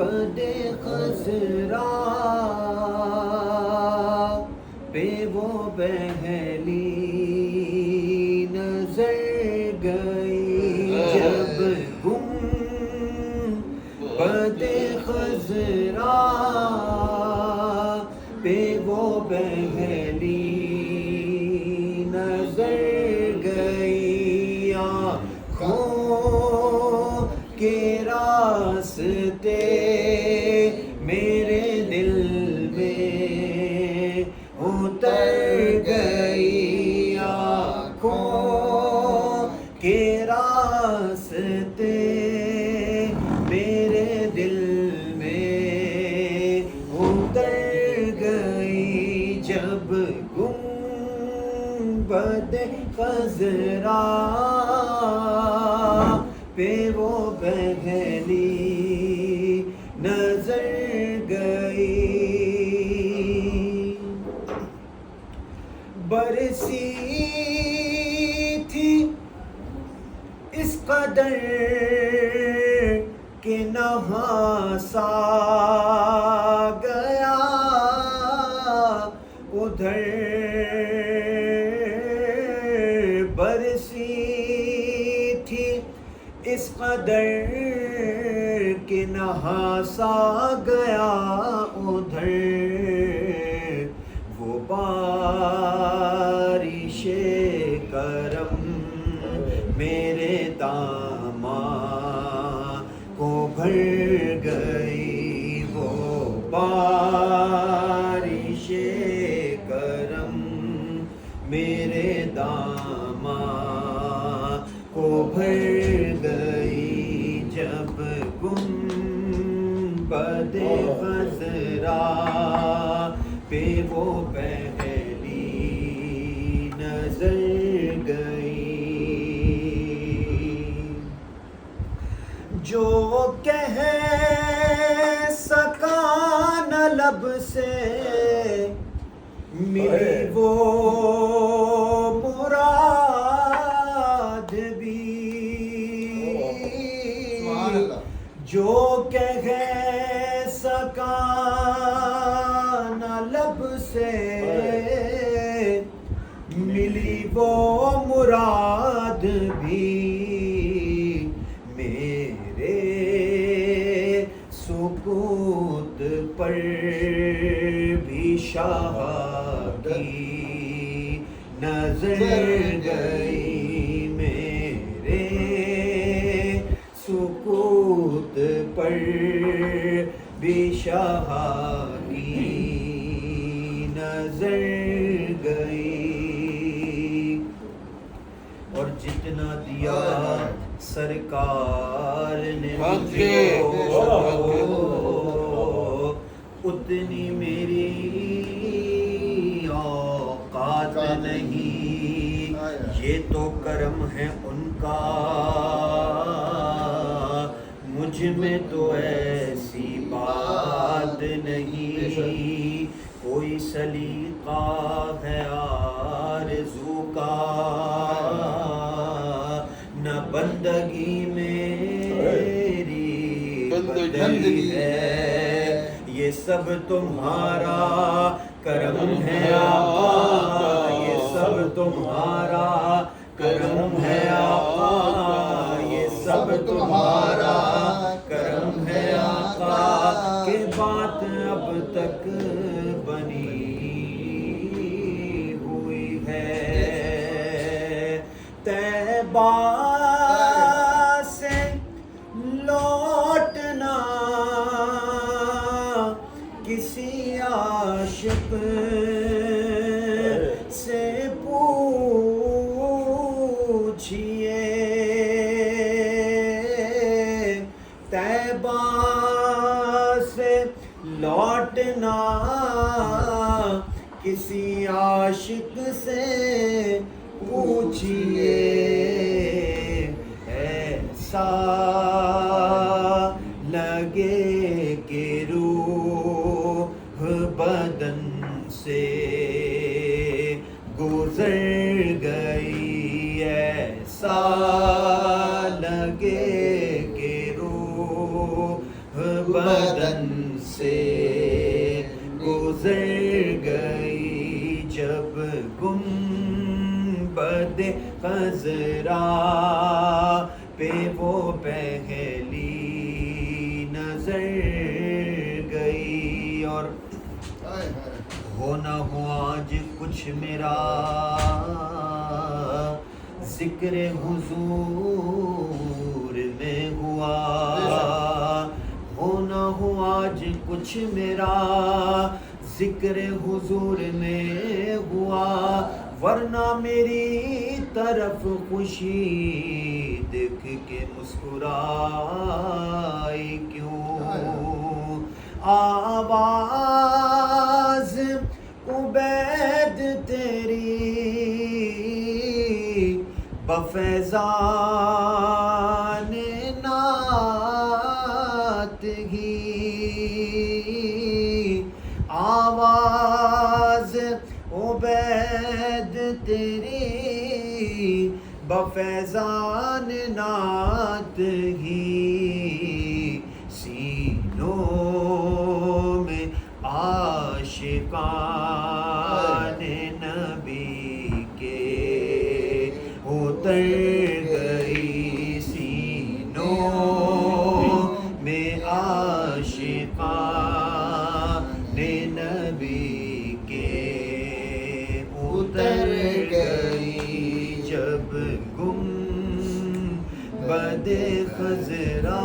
بد خزرا پہ وہ پہلی نظر گئی، جب گنبد خزرا پہ وہ پہلی نظر گئی، آنکھوں کے راستے میرے دل میں اتر گئی، آنکھوں کے راستے میرے دل میں اتر گئی، جب گنبد خزرا پہ وہ پہلی نظر گئی، برسی تھی اس قدر کہ نہاسا گیا ادھر، برسی تھی اس قدر کہ نہاسا گیا ادھر، وہ بارش کرم میرے داماں کو بھر گئی، وہ بارش کرم میرے داماں کو بھر گئی، جب گنبد خزرا پہ وہ پہلی نظر گئی، جو کہہ سکا نہ لب سے ملی وہ مراد بھی، جو کہہ سکا نہ لب سے ملی وہ مراد بھی، میرے سکوت پر بھی شاہ کی نظر گئی، میرے سکوت پر بھی شاہ کی نظر گئی، اور جتنا دیا سرکار نے مجھے اتنی میری اوقات نہیں، یہ تو کرم ہے ان کا، مجھ میں تو ایسی بات نہیں، کوئی سلیقہ ہے آرزو کا، نہ بندگی میری بندگی ہے، یہ سب تمہارا کرم ہے آقا، یہ سب تمہارا کرم ہے آقا، یہ سب تمہارا کرم ہے آقا، کہ بات اب تک بنی ہوئی ہے، طیبہ سے لوٹنا کسی عاشق سے پوچھئے، طیبہ سے لوٹنا کسی عاشق سے پوچھئے، ایسا لگے کہ روح بدن سے گزر گئی، ایسا لگے کہ روح بدن سے گزر گئی جب گنبد خضرا پہ وہ پہلی نظر گئی. اور ہو نہ ہو آج کچھ میرا ذکر حضور میں ہوا, ہو نہ ہو آج کچھ میرا ذکر حضور میں ہوا, ورنہ میری طرف خوشی دیکھ کے مسکرائی کیوں. آواز عبید تیری بفیضان نعت ہی, آواز عبید تیری بفیضان نعت ہی, سینوں میں عاشقان نبی کے اتر گئی, سینوں میں عاشقان نبی کے اتر گئی جب گنبد خضرا